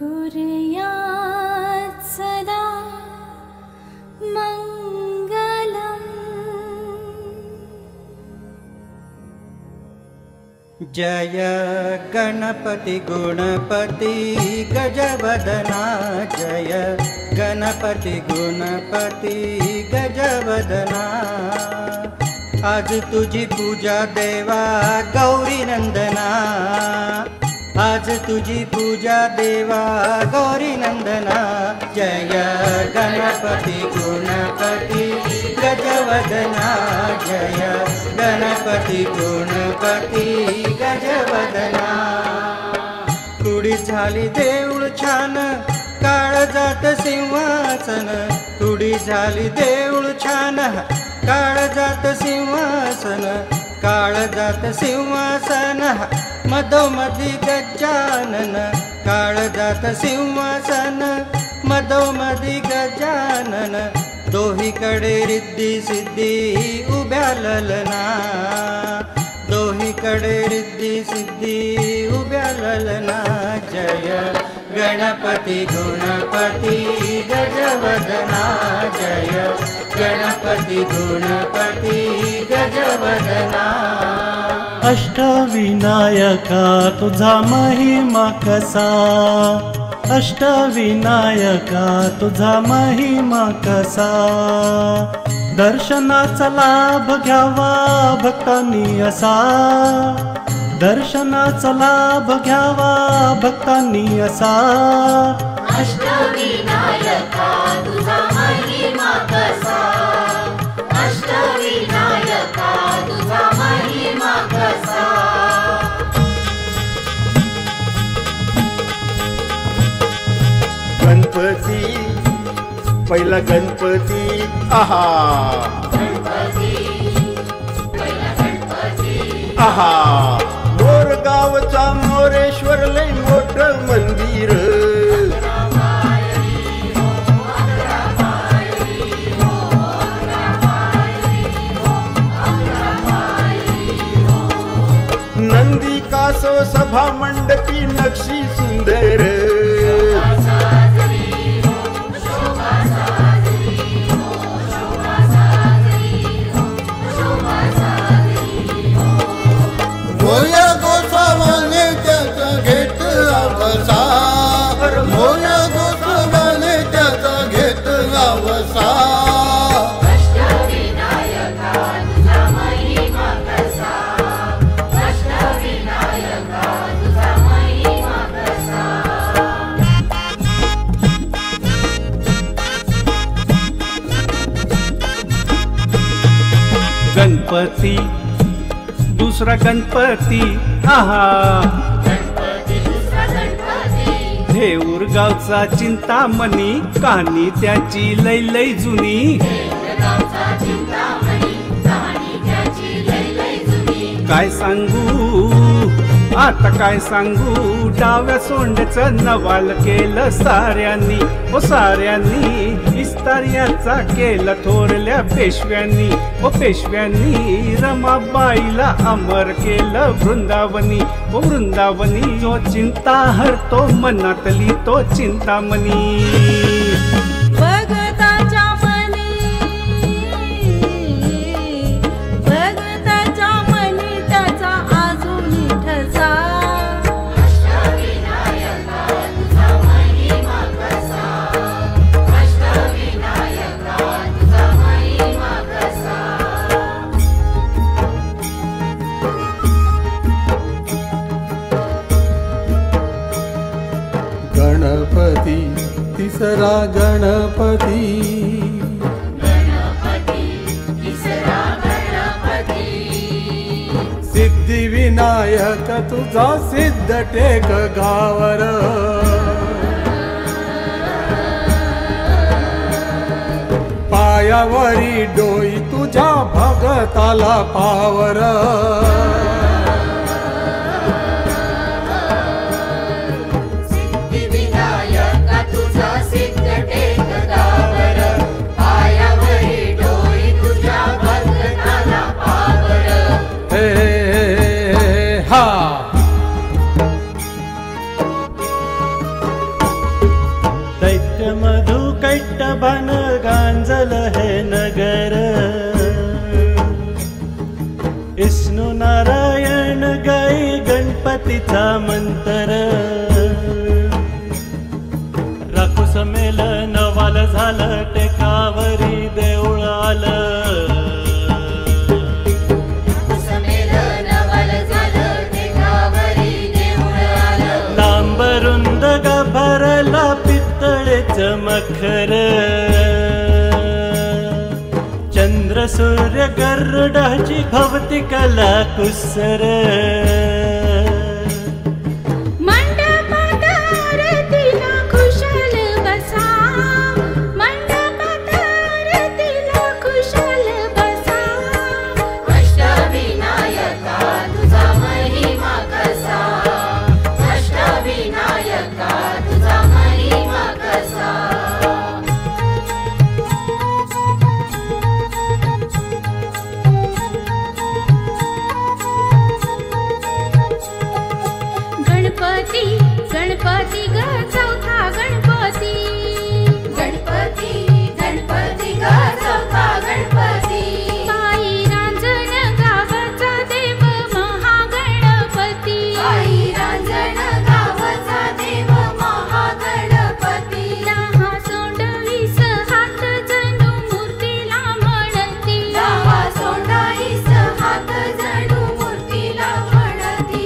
कुर्यात् सदा मङ्गलम्। जय गणपति गुणपति गजवदना, जय गणपति गुणपति गजवदना। आज तुझी पूजा देवा गौरी नंदना, आज तुझी पूजा देवा गौरी नंदना। जय गणपति गुणपति गजवदना, जय गणपति गुणपति गजवदना। तुडी झाली देऊळ छान काळजात सिंहासन, तुडी झाली देऊळ छान काळजात सिंहासन, काळजात सिंहासन मधोमधी गजानन, काळजात सिंहासन मधोमधी गजानन। दोहीकडे रिद्धी सिद्धी उभ्या ललना, दोहीकडे रिद्धी सिद्धी उभ्या ललना। जय गणपति गुणपति गजवदना, जय गणपति गुणपति गजवदना। अष्टविनायका तुझा महिमा कसा, अष्टविनायका तुझा महिमा कसा। दर्शनाचा लाभ घ्यावा भक्तांनी असा, दर्शनाचा लाभ घ्यावा भक्तांनी असा। अष्टविनायका तुझा महिमा कसा, अष्टविनायका तुझा महिमा कसा। गणपती पहिला गणपती आहा, गणपती पहिला गणपती आहा। मोरगावचा मोरेश्वर लय मोठं मंदिर, नंदी कासो सभा मंडपी नक्षी सुंदर। मोया गोसावाने त्याचा घेतला वसा, मोया गोसावाने त्याचा घेतला वसा। अष्टविनायका तुझा महिमा कसा, अष्टविनायका तुझा महिमा कसा। गणपती दुसरा गणपती आहा, गणपती दुसरा गणपती देऊर गावचा चिंतामणी, कहाणी त्याची लय लय जुनी। गावचा चिंतामणी, कहाणी त्याची लय लय जुनी। काय सांगू आता काय सांगू, डाव्या सोंड्याचं नवाल केलं साऱ्यांनी, ओ साऱ्यांनी। इस्तार्याचा केलं थोरल्या पेशव्यांनी, ओ पेशव्यांनी। रमाबाईला अमर केलं वृंदावनी, ओ वृंदावनी। जो चिंता हरतो मनातली तो चिंतामणी। भगताच्या मनी, भगताच्या मनी त्याचा अजूनही ठसा। अष्टविनायका तुझा महिमा कसा, अष्टविनायका तुझा महिमा कसा। गणपती तिसरा गणपती, गणपती तिसरा गणपती सिद्धिविनायक तुझा सिद्ध टेक गावर। पायावरी डोई तुझ्या भगताला पावर। सिद्धिविनायका तुझा सिद्ध टेक गावर, पायावरी डोई तुझ्या भगताला पावर। हे हा दैत्य मधु कैटभान गांजल हे नगर विष्णू नारायण गाई गणपतीचा मंत्र राखूस मेल नवाल झालं टेकावरी देऊळ आलं लांब रुंद गाभारला पितळेच मखर चंद्र सूर्य गरुडाची भवती कला कुसर मंडपात आरतीला खुशाल बसा मंडपात आरतीला खुशाल बसा अष्टविनायका तुझा महिमा कसा अष्टविनायका तुझा महिमा कसा गणपती गणपती ग चौथा गणपती गणपती गणपती ग चौथा गणपती बाई रांजण गावाचा देव महागणपती बाई रांजण गावाचा देव महागणपती दहा सोंडवीस हात जणू मूर्तीला म्हणती दहा सोंडवीस हात जणू मूर्तीला म्हणती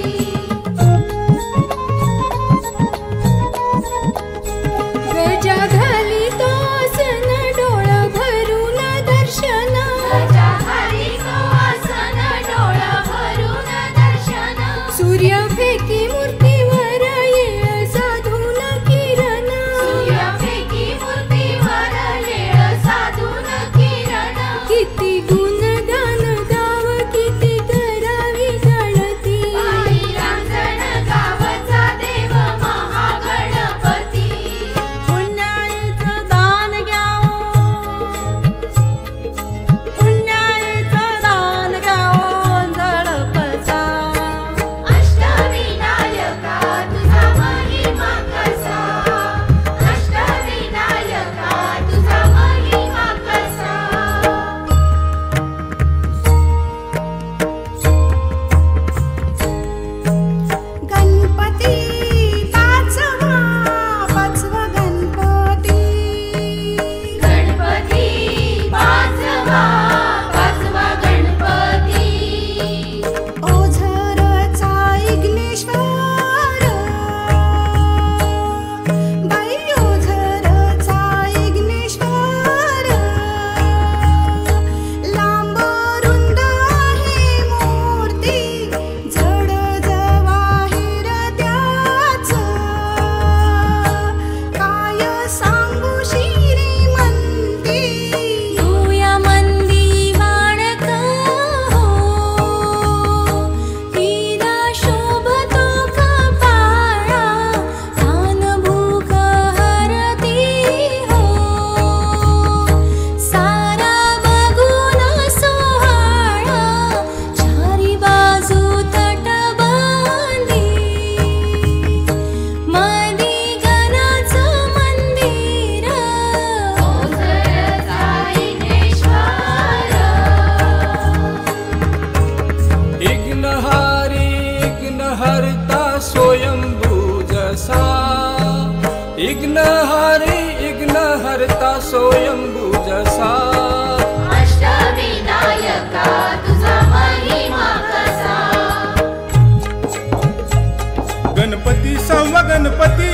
गजा घाली तो आसन डोळ भरून दर्शन गजा घाली तो आसन डोळ भरून दर्शन सूर्य फेकी मूर्तीवर येळ साधून किरण सूर्य फेकी मूर्तीवर येळ साधून किरण किती गुणगान गाव किती करावी गणती बाई रांजण गावाचा देव महागणपती पुण्याचं दान घ्यावं पुण्याचं दान घ्यावं गणपचा अष्टविनायका तुझा महिमा कसा अष्टविनायका तुझा महिमा कसा गणपती पाचवा पाचवा गणपती गणपती पाचवा पाचवा गणपती ओझरचा विघ्नेश्वर बाई ओझरचा विघ्नेश्वर लांब रुंद आहे मूर्ती जड जवाहीर त्याच काय सांगू श्रीमंती तुया मंदी माणक हो हिरा शोभतो कपाळा तान भूक हरती हो सारा बघून सोहळा चारी बाजू तटबंदी मधी गणाचं मंदिर ओझरचा विघ्नेश्वर इग्नहारी इग्नहर्ता स्वयंभू जसा इग्नहारी इग्नहर्ता स्वयंभू जसा अष्टविनायका तुझा महिमा कसा गणपती सव्वा गणपती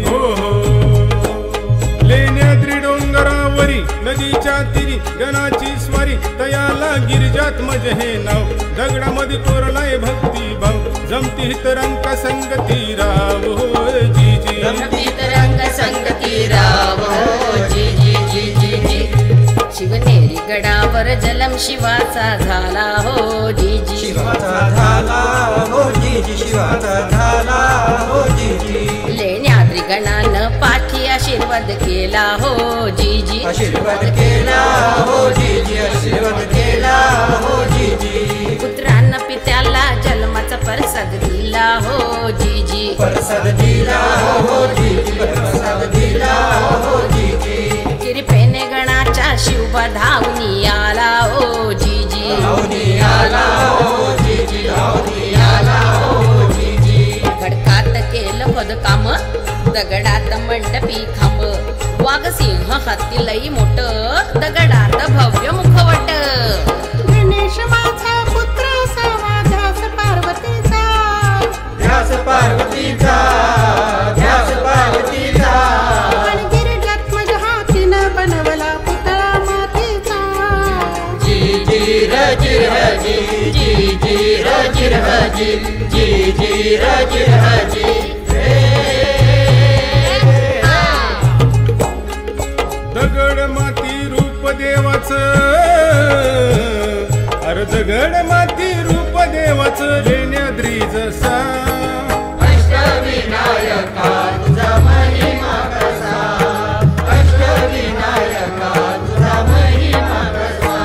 हो हो लेण्याद्री डोंगरावरी नदीच्या तिरी गणाची स्वारी तयाला गिरिजात्मज हे नाव दगडामध्ये कोरलाय भक्ती भाव जमती हितरंग संगती राव हो जी जी रंग संगती राव जी जी जी जी जी शिवनेरी गडावर जलम शिवाचा झाला हो जी जी शिवाचा झाला हो जी जी शिवाचा झाला हो जी जी लेण्याद्री गणानं पाठी आशीर्वाद केला हो जी जी आशीर्वाद केला हो जी जी आशीर्वाद केला हो जी जी पुत्रांना पित्याला जन्माचा प्रसाद दिला प्रसाद दिला हो जीजी प्रसाद दिला हो जीजी कृपेने गणाच्या शिव धावनी आला ओ जीजी धावनी आला हो जीजी धावनी आला हो जीजी खडकात केलं पदकाम दगडात मंडपी खांब वाघसिंह हाती लई मोठ दगडात भव्य मुखवट गणेश माझा पुत्र असावा ध्यास पार्वतीचा ध्यास पार्वतीचा ध्यास पार्वतीचा आणि गिरिजात्मज हातीनं बनवला पुतळा मातीचा जी जी र जी र जी जी जी र जी र जी जी जी र जी र जी दगड माती रूप देवाचं अरे दगड माती रूप देवाचं लेण्याद्री जसा अष्टविनायका तुझा महिमा कसा अष्टविनायका तुझा महिमा कसा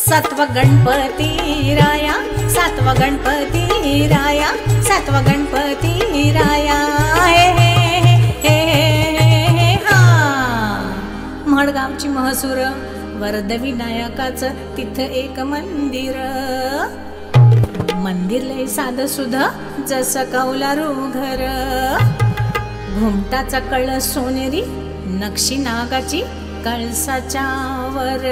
सातवा गणपती राया सातवा गणपती राया सातवा गणपती राया हे हे हे हे हा मडगावची महसूर वरद विनायकाचं तिथं एक मंदिर मंदिर लय साधं सुद्धा जसं कौलारू घर घुमटाचा कळस सोनेरी नक्षी नागाची कळसाच्या वर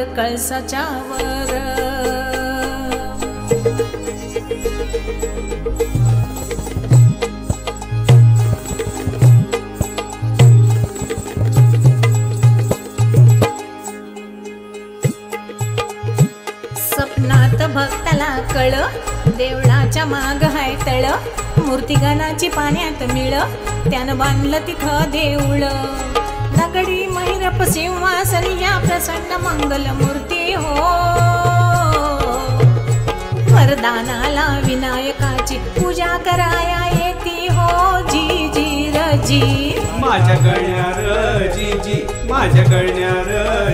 सपनात भक्ताला कळ देवळाच्या माग हाय तळ मूर्तिगणाची पाण्यात मिळ त्यानं बांधलं तिथं देऊळ दगडी महिरप सिंहासन या प्रसन्न मंगल मूर्ती हो वरदानाला विनायकाची पूजा कराया येती हो जी जी र जी माझ्या गळण्यार जीजी माझ्या गळण्यार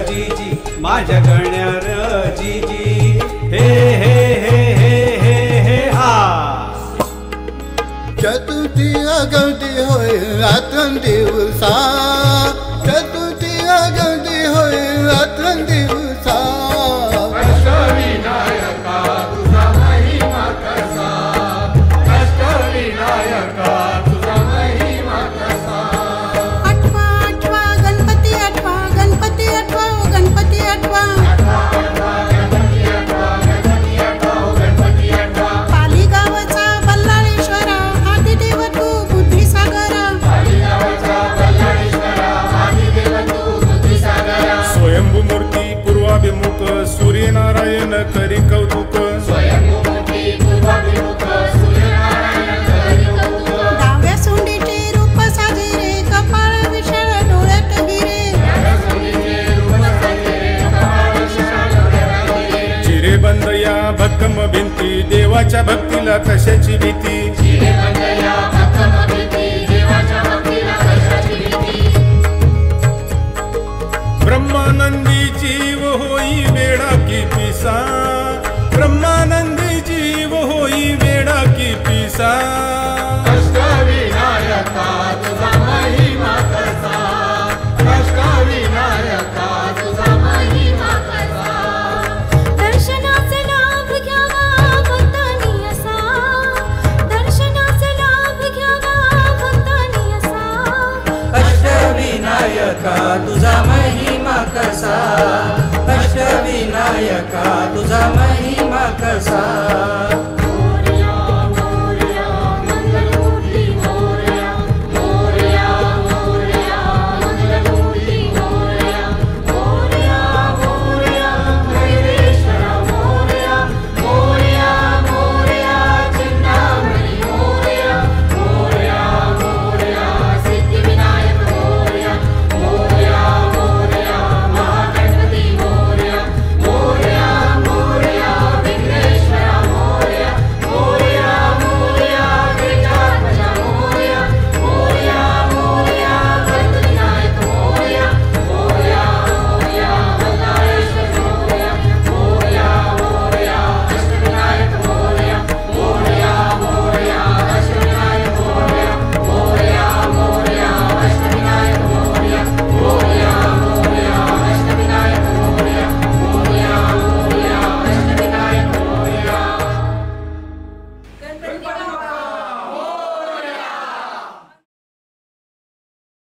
जीजी माझ्या गळण्यार जीजी हे हे हे हे हे हे हा चतुर्थी अगदी होय रात्र दिवसा